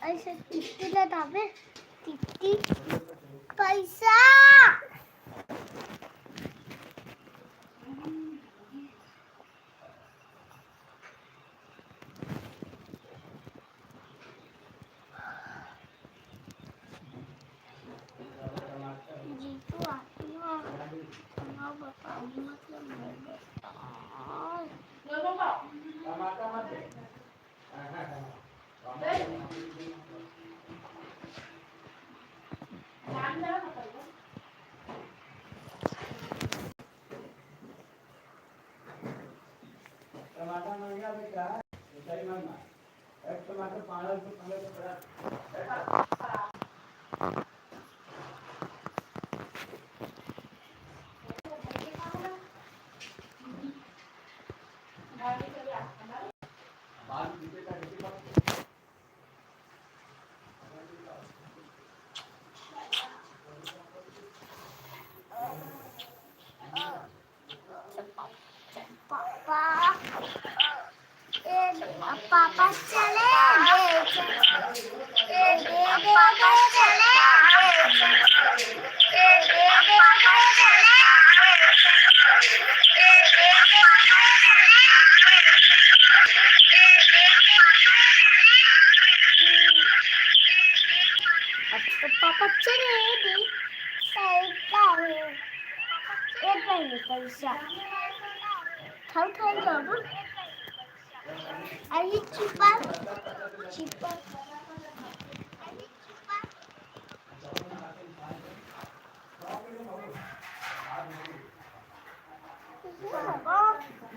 ऐसे टिकटीला दाबे टिकटी पैसा जीतू आती हो ना बताऊँ मतलब मैं टमाटर महंगा बेटा सही मानना एक टमाटर 5 रुपये पापा चले पापा चले पापा चले एक पैसा थाउ जाओ Are you cheaper? Cheaper.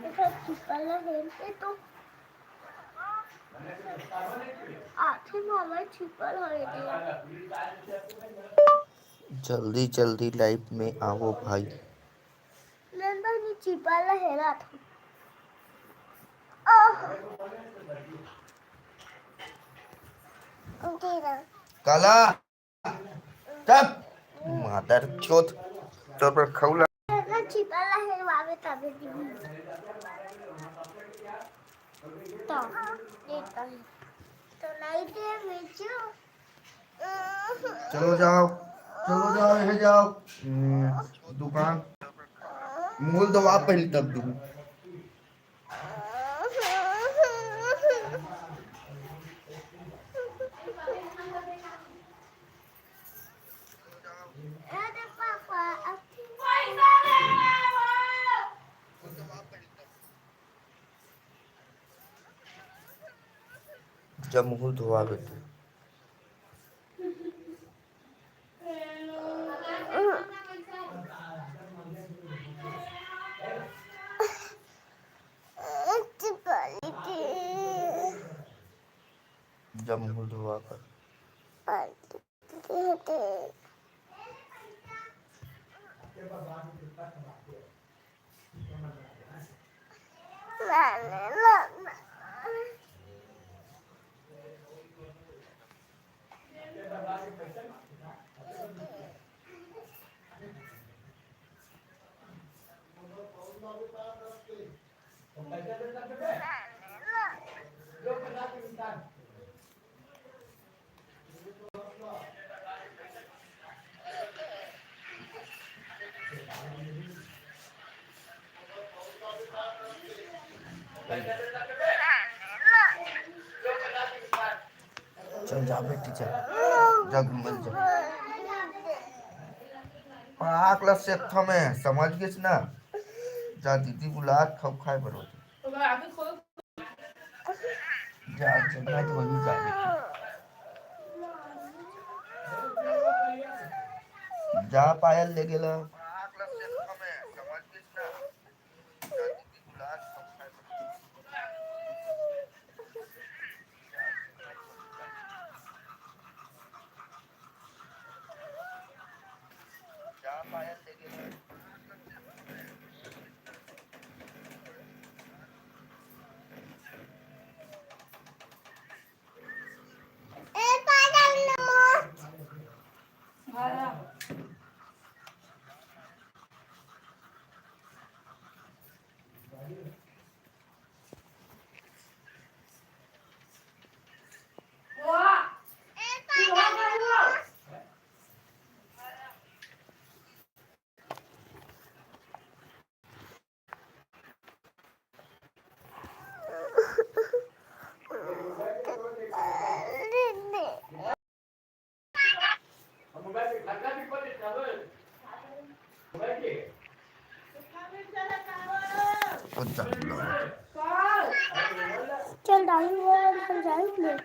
Itu cheaper lah itu. आठे मामा cheaper है ये. जल्दी जल्दी लाइव में आओ भाई। नंबर में cheaper lah है ना. काला तब मादर चोत तो पर खौला छिपाला है वावे तबे दी तो देखता है तो लाइट है बेचो चलो जाओ ये जाओ दुकान मूल दवा पहले तब दूँ अरे पापा जब मुँह धोआ बेटे जब मुँह धोआ कर चल जा बेटी चल जा घूमल जा आकला से में समझ गए ना जा दीदी बुला खाओ खाए बरो जा चलना तो वही जा जा पायल ले गेला चालू चल डाली वर हम जाएंगे